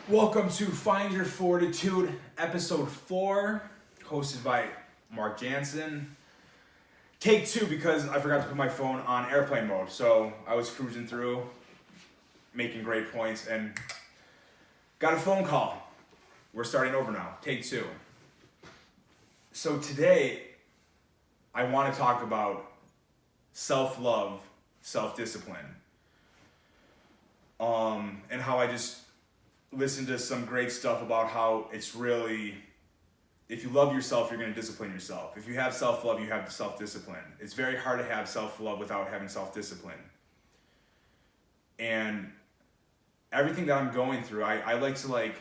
Welcome to Find Your Fortitude, episode 4, hosted by Mark Jansen. Take 2 because I forgot to put my phone on airplane mode, so I was cruising through, making great points, and got a phone call. We're starting over now, take 2. So today, I want to talk about self-love, self-discipline, and how I just listened to some great stuff about how it's really, if you love yourself, you're going to discipline yourself. If you have self-love, you have the self-discipline. It's very hard to have self-love without having self-discipline. And everything that I'm going through, I like to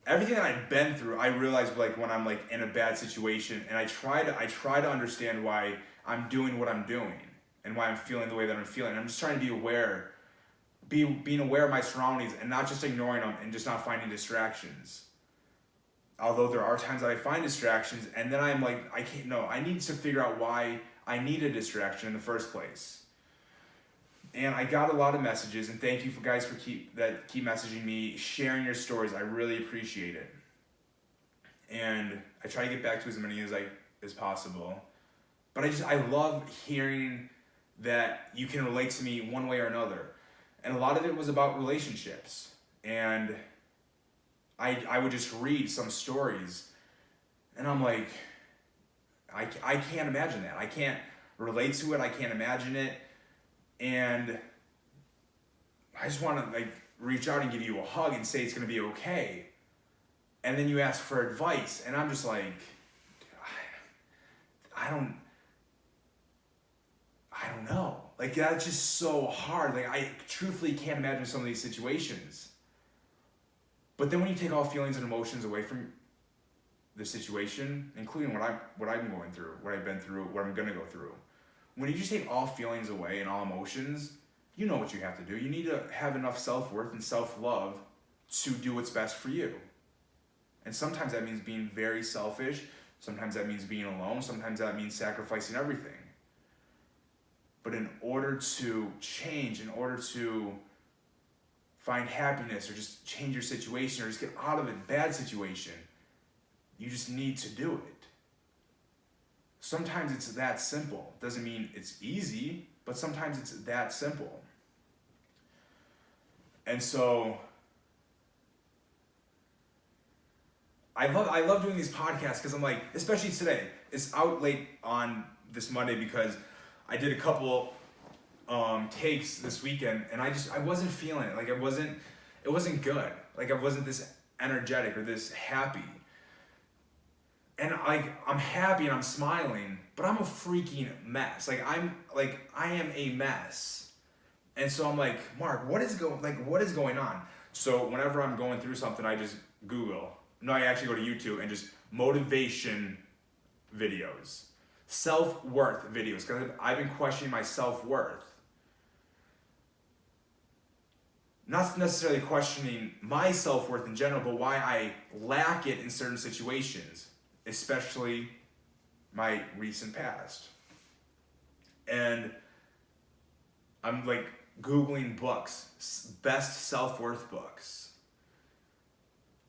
everything that I've been through, I realize when I'm in a bad situation, and I try to understand why I'm doing what I'm doing and why I'm feeling the way that I'm feeling. I'm just trying to be aware, being aware of my surroundings and not just ignoring them and just not finding distractions. Although there are times that I find distractions, and then I'm like, I need to figure out why I need a distraction in the first place. And I got a lot of messages, and thank you for guys for keep messaging me, sharing your stories. I really appreciate it. And I try to get back to as many as possible. But I love hearing that you can relate to me one way or another. And a lot of it was about relationships. And I would just read some stories, and I'm like, I can't imagine that. I can't relate to it. I can't imagine it. And I just want to reach out and give you a hug and say it's going to be okay. And then you ask for advice, and I'm just like, I don't know. That's just so hard. I truthfully can't imagine some of these situations. But then when you take all feelings and emotions away from the situation, including what I'm going through, what I've been through, what I'm going to go through, when you just take all feelings away and all emotions, you know what you have to do. You need to have enough self-worth and self-love to do what's best for you. And sometimes that means being very selfish. Sometimes that means being alone. Sometimes that means sacrificing everything. But in order to change, in order to find happiness or just change your situation or just get out of a bad situation, you just need to do it. Sometimes it's that simple. Doesn't mean it's easy, but sometimes it's that simple. And so I love doing these podcasts because I'm especially today, it's out late on this Monday because I did a couple takes this weekend, and I wasn't feeling it. It wasn't good. I wasn't this energetic or this happy. And I'm happy and I'm smiling, but I'm a freaking mess. I am a mess. And so I'm like, Mark, what is going on? So whenever I'm going through something, I just Google. No, I actually go to YouTube and just motivation videos. Self-worth videos, because I've been questioning my self-worth. Not necessarily questioning my self-worth in general, but why I lack it in certain situations, especially my recent past. And I'm Googling books, best self-worth books.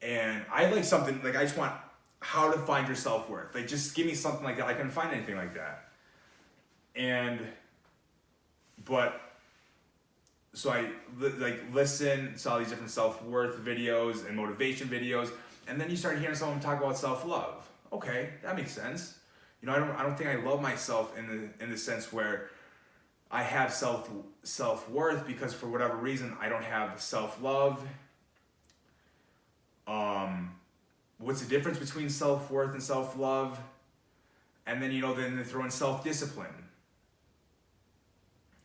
And I something, I just want how to find your self-worth. Just give me something like that. I couldn't find anything like that. So I listen to all these different self-worth videos and motivation videos, and then you start hearing someone talk about self-love. Okay, that makes sense. I don't think I love myself in the sense where I have self-worth because for whatever reason I don't have self-love. What's the difference between self-worth and self-love? And then then they throw in self-discipline.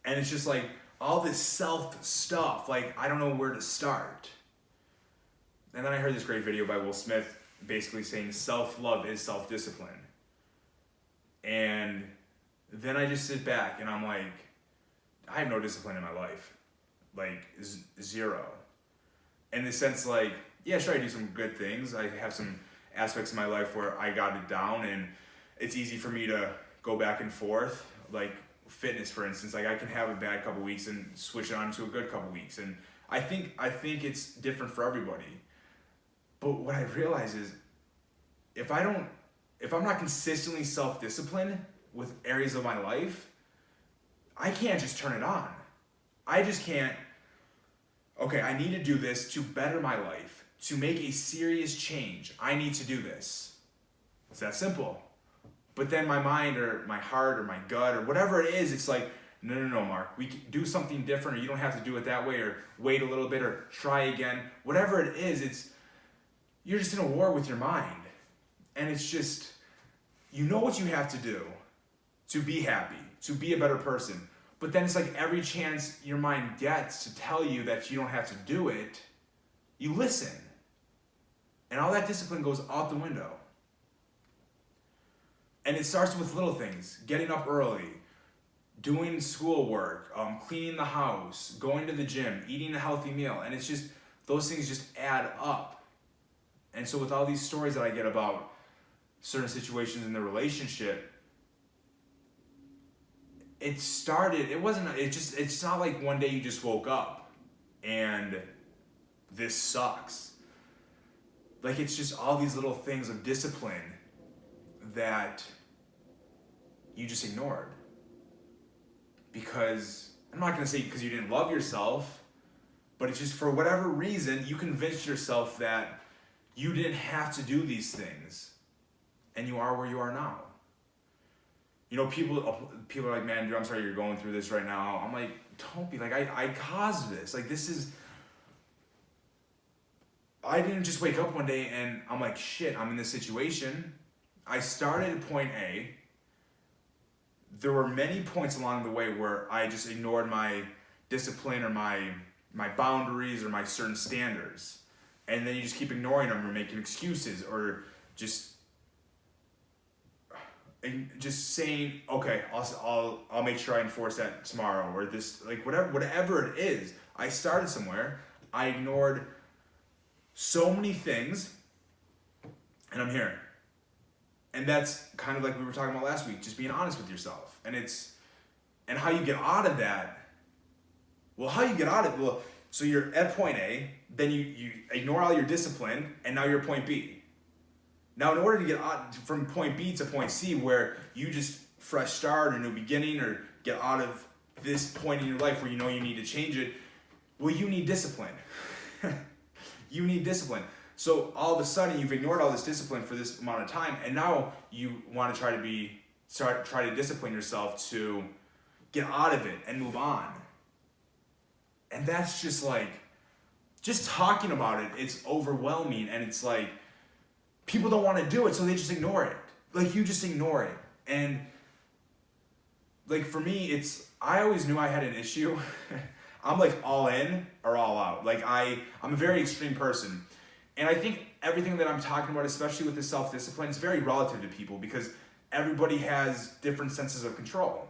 And it's just all this self stuff, I don't know where to start. And then I heard this great video by Will Smith basically saying self-love is self-discipline. And then I just sit back and I'm I have no discipline in my life. Zero. In the sense yeah, sure, I do some good things. I have some aspects of my life where I got it down and it's easy for me to go back and forth. Fitness, for instance, I can have a bad couple weeks and switch it on to a good couple weeks. And I think it's different for everybody. But what I realize is if I'm not consistently self-disciplined with areas of my life, I can't just turn it on. I just can't, okay, I need to do this to better my life, to make a serious change. I need to do this. It's that simple. But then my mind or my heart or my gut or whatever it is, it's like, no, Mark, we can do something different, or you don't have to do it that way, or wait a little bit, or try again. Whatever it is, you're just in a war with your mind. And it's just, you know what you have to do to be happy, to be a better person. But then it's like every chance your mind gets to tell you that you don't have to do it, you listen. And all that discipline goes out the window. And it starts with little things, getting up early, doing schoolwork, cleaning the house, going to the gym, eating a healthy meal. And it's just, those things just add up. And so with all these stories that I get about certain situations in the relationship, it's not like one day you just woke up and this sucks. Like, it's just all these little things of discipline that you just ignored. Because, I'm not going to say because you didn't love yourself, but it's just for whatever reason, you convinced yourself that you didn't have to do these things. And you are where you are now. You know, people are like, man, dude, I'm sorry you're going through this right now. I'm like, don't be. Like, I caused this. Like, I didn't just wake up one day and I'm like, shit, I'm in this situation. I started at point A. There were many points along the way where I just ignored my discipline or my boundaries or my certain standards. And then you just keep ignoring them or making excuses or just saying, okay, I'll make sure I enforce that tomorrow, or this, like, whatever it is. I started somewhere. I ignored so many things, and I'm here. And that's kind of like we were talking about last week, just being honest with yourself. And how you get out of that. Well, so you're at point A, then you ignore all your discipline, and now you're at point B. Now, in order to get out from point B to point C, where you just fresh start or new beginning or get out of this point in your life where you know you need to change it, well, you need discipline. You need discipline. So all of a sudden, you've ignored all this discipline for this amount of time, and now you want to try to discipline yourself to get out of it and move on. And that's just like, just talking about it, it's overwhelming, and it's like, people don't want to do it, so they just ignore it. Like, you just ignore it. And, like, for me, I always knew I had an issue. I'm, like, all in or all out. Like, I'm a very extreme person. And I think everything that I'm talking about, especially with the self-discipline, is very relative to people because everybody has different senses of control.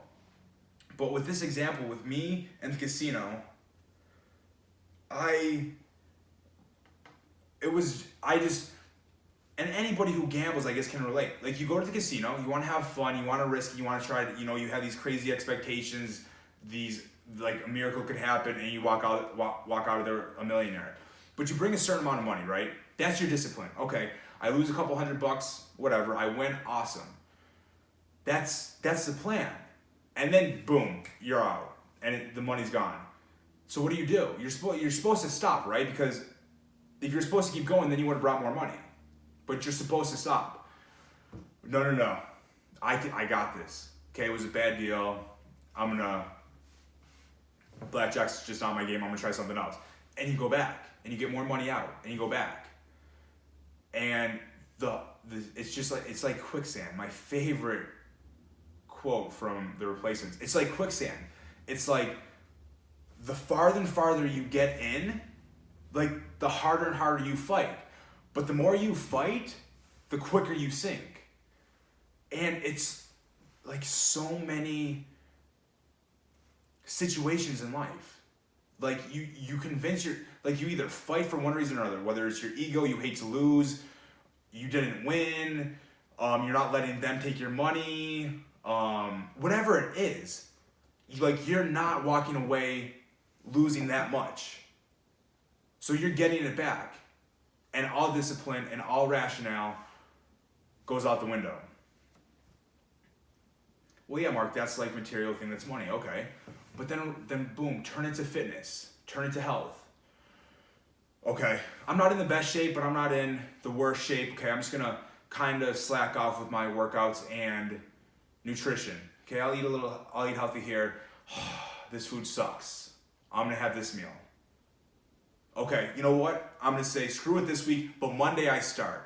But with this example, with me and the casino, and anybody who gambles, I guess, can relate. Like, you go to the casino, you want to have fun, you want to risk, you want to try to, you have these crazy expectations, like, a miracle could happen, and you walk out of there a millionaire. But you bring a certain amount of money, right? That's your discipline. Okay, I lose a couple $100, whatever, I win, awesome. That's the plan. And then, boom, you're out, and the money's gone. So what do? You're supposed to stop, right? Because if you're supposed to keep going, then you would have brought more money. But you're supposed to stop. No. I got this. Okay, it was a bad deal. Blackjack's just not my game. I'm gonna try something else. And you go back, and you get more money out, and you go back. And it's like quicksand. My favorite quote from The Replacements. It's like quicksand. It's like the farther and farther you get in, like, the harder and harder you fight. But the more you fight, the quicker you sink. And it's like so many situations in life. Like, you convince you either fight for one reason or another, whether it's your ego, you hate to lose, you didn't win, you're not letting them take your money, whatever it is. You're not walking away losing that much. So you're getting it back. And all discipline and all rationale goes out the window. Well, yeah, Mark, that's like material thing, that's money, okay. But then boom, turn it to fitness, turn it to health. Okay, I'm not in the best shape, but I'm not in the worst shape. Okay, I'm just gonna kind of slack off with my workouts and nutrition. Okay, I'll eat healthy here. This food sucks. I'm gonna have this meal. Okay, you know what? I'm gonna say screw it this week, but Monday I start.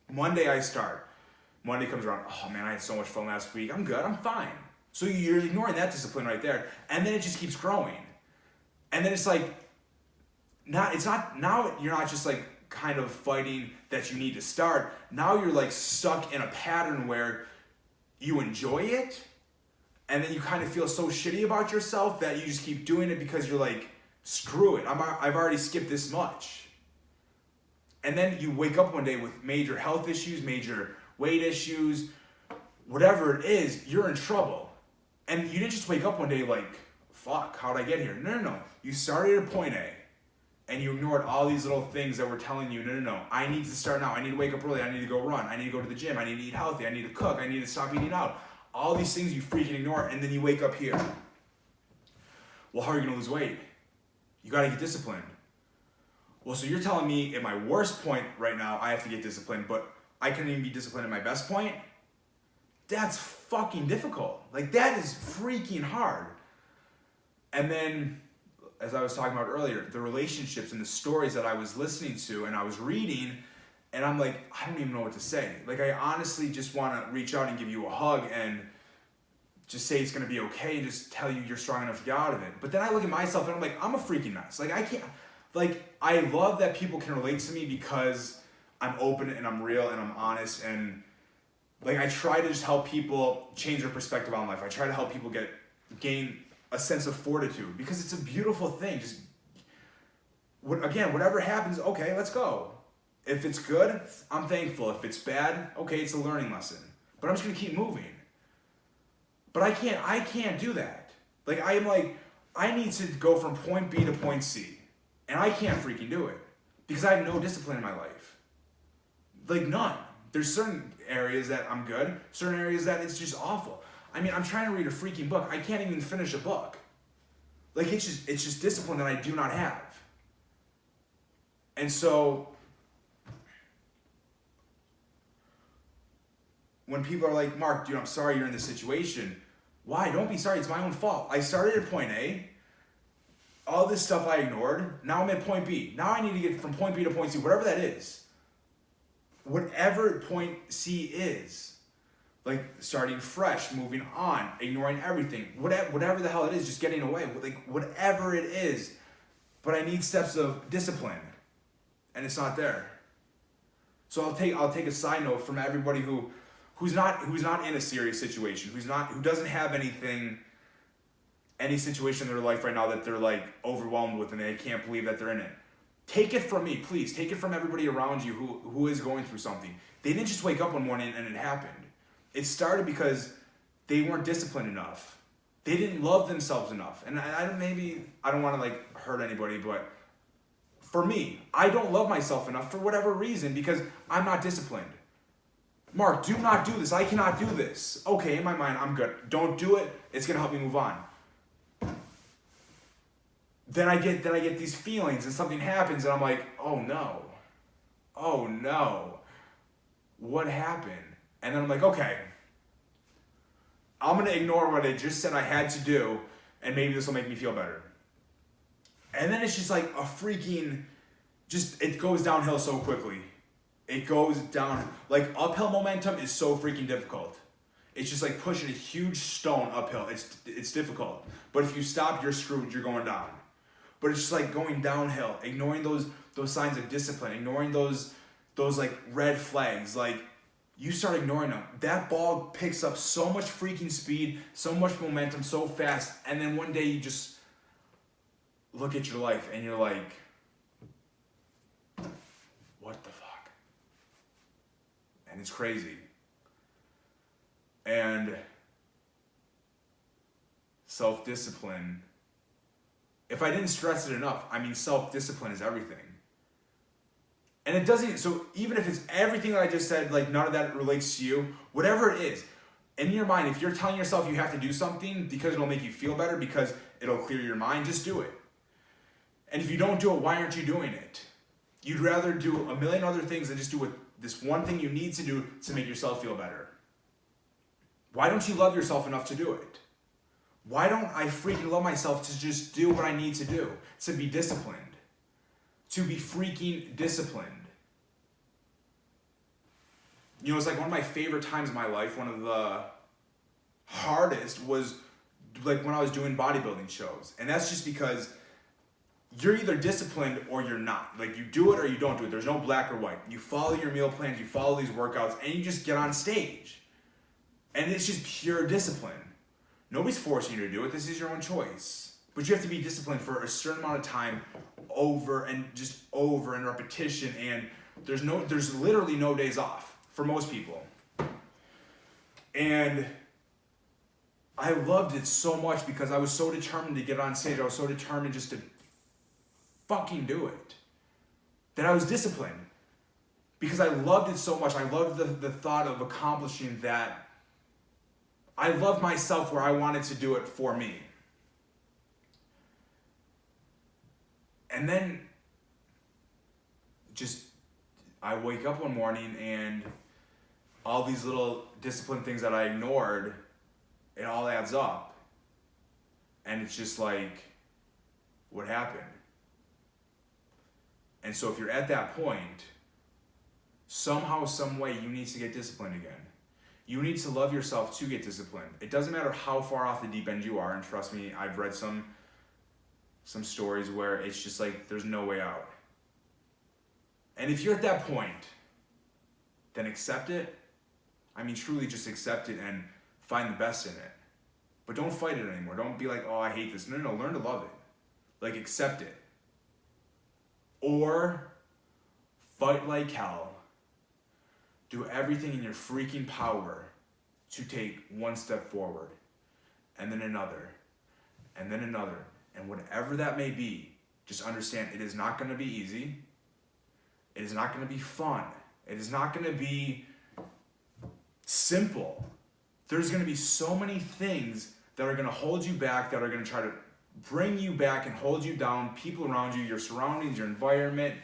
Monday comes around, oh man, I had so much fun last week. I'm good, I'm fine. So you're ignoring that discipline right there. And then it just keeps growing. And then it's like, now you're not just like kind of fighting that you need to start. Now you're like stuck in a pattern where you enjoy it, and then you kind of feel so shitty about yourself that you just keep doing it because you're like, screw it, I've already skipped this much. And then you wake up one day with major health issues, major weight issues, whatever it is, you're in trouble. And you didn't just wake up one day like, fuck, how'd I get here? No. You started at point A, and you ignored all these little things that were telling you, no, I need to start now. I need to wake up early. I need to go run. I need to go to the gym. I need to eat healthy. I need to cook. I need to stop eating out. All these things you freaking ignore, and then you wake up here. Well, how are you gonna lose weight? You gotta get disciplined. Well, so you're telling me at my worst point right now, I have to get disciplined, but I couldn't even be disciplined at my best point? That's fucking difficult. Like, that is freaking hard. And then, as I was talking about earlier, the relationships and the stories that I was listening to and I was reading, and I'm like, I don't even know what to say. Like, I honestly just want to reach out and give you a hug and just say it's going to be okay and just tell you you're strong enough to get out of it. But then I look at myself and I'm like, I'm a freaking mess. Like, I can't, like, I love that people can relate to me because I'm open and I'm real and I'm honest, and like, I try to just help people change their perspective on life. I try to help people gain a sense of fortitude, because it's a beautiful thing. Just, whatever happens, okay, let's go. If it's good, I'm thankful. If it's bad, okay, it's a learning lesson. But I'm just gonna keep moving. But I can't do that. Like, I need to go from point B to point C. And I can't freaking do it. Because I have no discipline in my life. Like, none. There's certain areas that I'm good, certain areas that it's just awful. I mean, I'm trying to read a freaking book. I can't even finish a book. Like, it's just discipline that I do not have. And so, when people are like, Mark, dude, I'm sorry you're in this situation. Why? Don't be sorry. It's my own fault. I started at point A. All this stuff I ignored. Now I'm at point B. Now I need to get from point B to point C, whatever that is. Whatever point C is. Like, starting fresh, moving on, ignoring everything. Whatever the hell it is, just getting away. Like, whatever it is. But I need steps of discipline. And it's not there. So I'll take a side note from everybody who's not in a serious situation, who doesn't have any situation in their life right now that they're like overwhelmed with and they can't believe that they're in it. Take it from me, please. Take it from everybody around you who is going through something. They didn't just wake up one morning and it happened. It started because they weren't disciplined enough. They didn't love themselves enough. And I don't want to like hurt anybody, but for me, I don't love myself enough for whatever reason because I'm not disciplined. Mark, do not do this. I cannot do this. Okay, in my mind, I'm good. Don't do it. It's gonna help me move on. Then I get these feelings and something happens and I'm like, oh no, what happened? And then I'm like, okay, I'm gonna ignore what I just said I had to do, and maybe this will make me feel better. And then it's just like a freaking, it goes downhill so quickly. It goes down, like uphill momentum is so freaking difficult. It's just like pushing a huge stone uphill. It's difficult. But if you stop, you're screwed, you're going down. But it's just like going downhill, ignoring those signs of discipline, ignoring those like red flags. Like, you start ignoring them. That ball picks up so much freaking speed, so much momentum, so fast, and then one day you just look at your life and you're like, what the fuck? And it's crazy. And self-discipline If I didn't stress it enough, I mean, self-discipline is everything. And it doesn't, so even if it's everything that I just said, like none of that relates to you, whatever it is, in your mind, if you're telling yourself you have to do something because it'll make you feel better, because it'll clear your mind, just do it. And if you don't do it, why aren't you doing it? You'd rather do a million other things than just do this one thing you need to do to make yourself feel better. Why don't you love yourself enough to do it? Why don't I freaking love myself to just do what I need to do? To be disciplined. To be freaking disciplined. You know, it's like one of my favorite times in my life, one of the hardest was like when I was doing bodybuilding shows. And that's just because you're either disciplined or you're not. Like you do it or you don't do it. There's no black or white. You follow your meal plans, you follow these workouts, and you just get on stage. And it's just pure discipline. Nobody's forcing you to do it. This is your own choice. But you have to be disciplined for a certain amount of time over and repetition. And there's literally no days off for most people. And I loved it so much because I was so determined to get on stage. I was so determined just to fucking do it. That I was disciplined. Because I loved it so much. I loved the thought of accomplishing that. I loved myself where I wanted to do it for me. And then I wake up one morning and all these little discipline things that I ignored, it all adds up. And it's just like, what happened? And so if you're at that point, somehow, some way, you need to get disciplined again. You need to love yourself to get disciplined. It doesn't matter how far off the deep end you are, and trust me, I've read some stories where it's just like there's no way out. And if you're at that point, then accept it. I mean, truly just accept it and find the best in it. But don't fight it anymore. Don't be like, oh, I hate this. No, learn to love it. Like, accept it. Or fight like hell. Do everything in your freaking power to take one step forward, and then another, and then another. And whatever that may be, just understand it is not going to be easy. It is not going to be fun. It is not going to be simple. There's going to be so many things that are going to hold you back, that are going to try to bring you back and hold you down. People around you, your surroundings, your environment,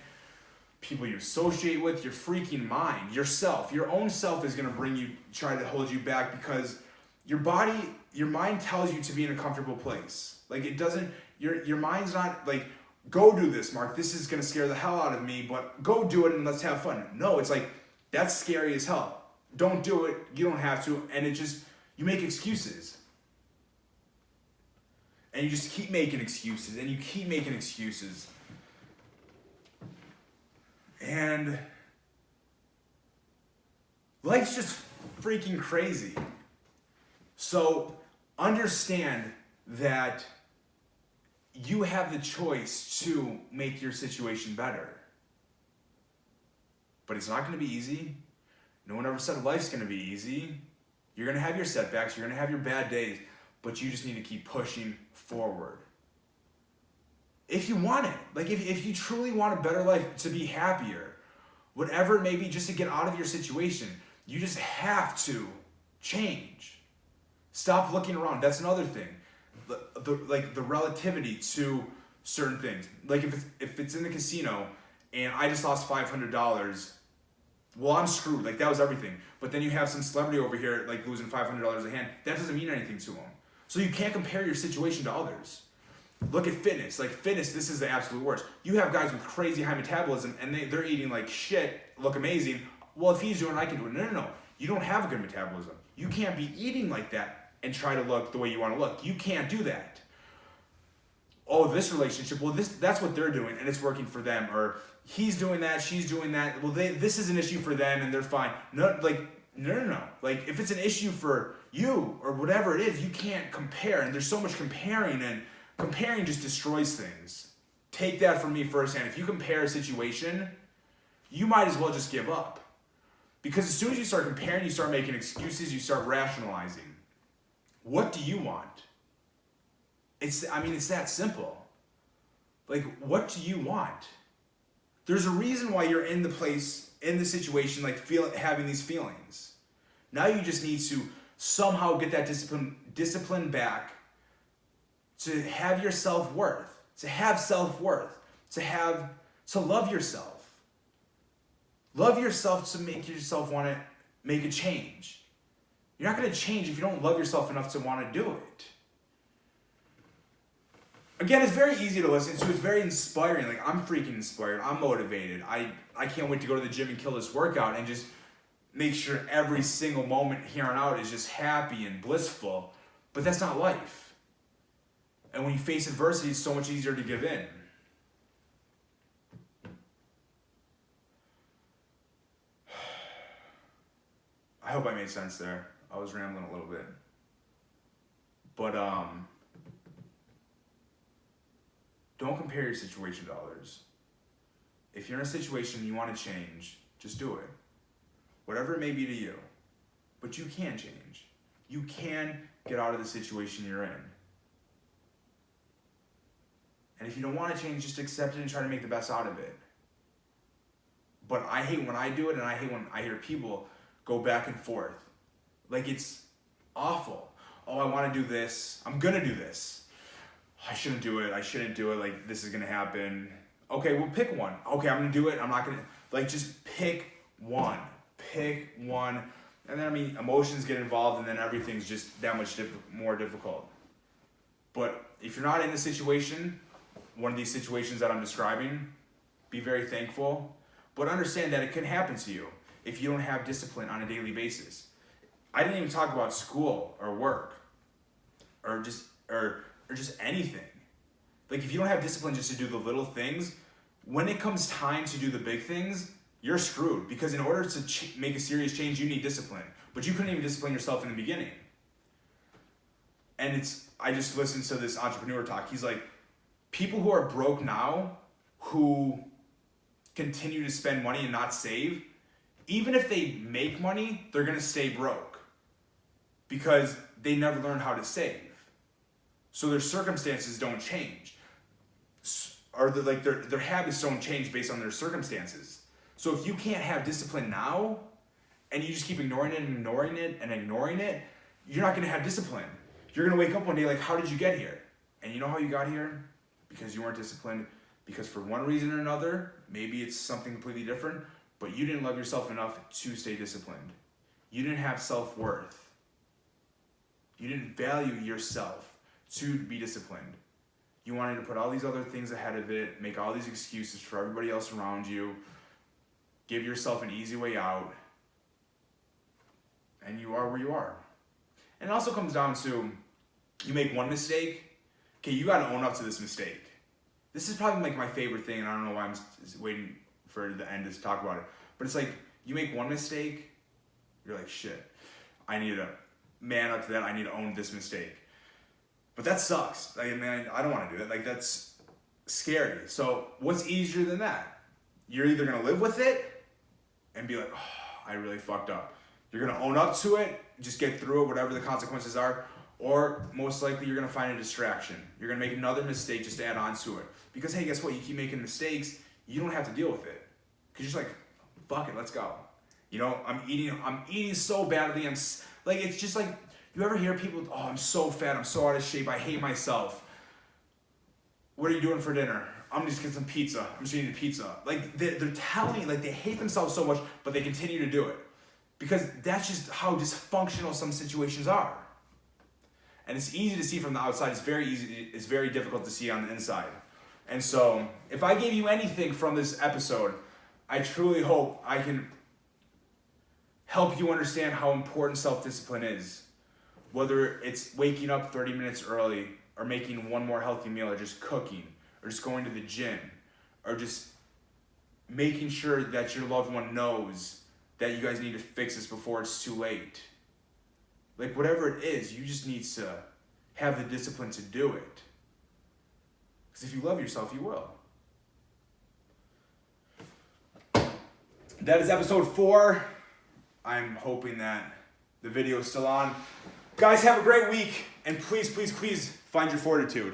people you associate with, your freaking mind, yourself. Your own self is going to try to hold you back, because your mind tells you to be in a comfortable place. Like, it doesn't, your mind's not like, go do this, Mark. This is going to scare the hell out of me, but go do it and let's have fun. No, it's like, that's scary as hell. Don't do it. You don't have to. And you make excuses. And you just keep making excuses, and you keep making excuses. And life's just freaking crazy. So understand that you have the choice to make your situation better. But it's not going to be easy. No one ever said life's going to be easy. You're going to have your setbacks. You're going to have your bad days. But you just need to keep pushing forward. If you want it, like if you truly want a better life, to be happier, whatever it may be, just to get out of your situation, you just have to change. Stop looking around. That's another thing. The relativity to certain things. Like if it's in the casino and I just lost $500, well, I'm screwed. Like, that was everything. But then you have some celebrity over here like losing $500 a hand. That doesn't mean anything to them. So you can't compare your situation to others. Look at fitness. Like, fitness, this is the absolute worst. You have guys with crazy high metabolism and they're eating like shit, look amazing. Well, if he's doing it, I can do it. No. You don't have a good metabolism. You can't be eating like that and try to look the way you want to look. You can't do that. Oh, this relationship, well, that's what they're doing and it's working for them. Or he's doing that, she's doing that. Well, this is an issue for them and they're fine. No. Like, if it's an issue for you or whatever it is, you can't compare. And there's so much comparing, and comparing just destroys things. Take that from me firsthand. If you compare a situation, you might as well just give up. Because as soon as you start comparing, you start making excuses, you start rationalizing. What do you want? It's that simple. Like, what do you want? There's a reason why you're in the place, in the situation, like having these feelings. Now you just need to somehow get that discipline back to have your self-worth, to love yourself. Love yourself to make yourself want to make a change. You're not going to change if you don't love yourself enough to want to do it. Again, it's very easy to listen to. It's very inspiring. Like, I'm freaking inspired. I'm motivated. I can't wait to go to the gym and kill this workout and just make sure every single moment here on out is just happy and blissful. But that's not life. And when you face adversity, it's so much easier to give in. I hope I made sense there. I was rambling a little bit. But, don't compare your situation to others. If you're in a situation you want to change, just do it. Whatever it may be to you. But you can change. You can get out of the situation you're in. And if you don't want to change, just accept it and try to make the best out of it. But I hate when I do it, and I hate when I hear people go back and forth. Like, it's awful. Oh, I want to do this. I'm going to do this. I shouldn't do it. Like, this is going to happen. Okay, well, pick one. Okay, I'm going to do it. I'm not going to, like, just pick one. Pick one. And then, I mean, emotions get involved, and then everything's just that much more difficult. But if you're not in the situation, one of these situations that I'm describing, be very thankful. But understand that it can happen to you if you don't have discipline on a daily basis. I didn't even talk about school or work or just anything. Like, if you don't have discipline just to do the little things, when it comes time to do the big things, you're screwed. Because in order to make a serious change, you need discipline. But you couldn't even discipline yourself in the beginning. And I just listened to this entrepreneur talk. He's like, people who are broke now, who continue to spend money and not save, even if they make money, they're going to stay broke. Because they never learned how to save. So their circumstances don't change. Or their habits don't change based on their circumstances. So if you can't have discipline now, and you just keep ignoring it, you're not going to have discipline. You're going to wake up one day like, how did you get here? And you know how you got here? Because you weren't disciplined. Because for one reason or another, maybe it's something completely different, but you didn't love yourself enough to stay disciplined. You didn't have self-worth. You didn't value yourself to be disciplined. You wanted to put all these other things ahead of it, make all these excuses for everybody else around you, give yourself an easy way out, and you are where you are. And it also comes down to, you make one mistake, okay, you got to own up to this mistake. This is probably like my favorite thing, and I don't know why I'm waiting for the end to talk about it, but it's like, you make one mistake, you're like, shit, I need to man up to that, I need to own this mistake. But that sucks. Like, man, I don't want to do that. Like, that's scary. So what's easier than that? You're either going to live with it and be like, oh, I really fucked up. You're going to own up to it, just get through it, whatever the consequences are, or most likely you're going to find a distraction. You're going to make another mistake just to add on to it. Because, hey, guess what? You keep making mistakes, you don't have to deal with it. Because you're just like, fuck it, let's go. You know, I'm eating so badly. It's just like, you ever hear people, oh, I'm so fat, I'm so out of shape, I hate myself. What are you doing for dinner? I'm just getting some pizza. I'm just eating pizza. Like, they're telling you, like, they hate themselves so much, but they continue to do it. Because that's just how dysfunctional some situations are. And it's easy to see from the outside. It's very difficult to see on the inside. And so, if I gave you anything from this episode, I truly hope I can help you understand how important self-discipline is. Whether it's waking up 30 minutes early, or making one more healthy meal, or just cooking, or just going to the gym, or just making sure that your loved one knows that you guys need to fix this before it's too late. Like, whatever it is, you just need to have the discipline to do it. Because if you love yourself, you will. That is episode 4. I'm hoping that the video is still on. Guys, have a great week, and please, please, please find your fortitude.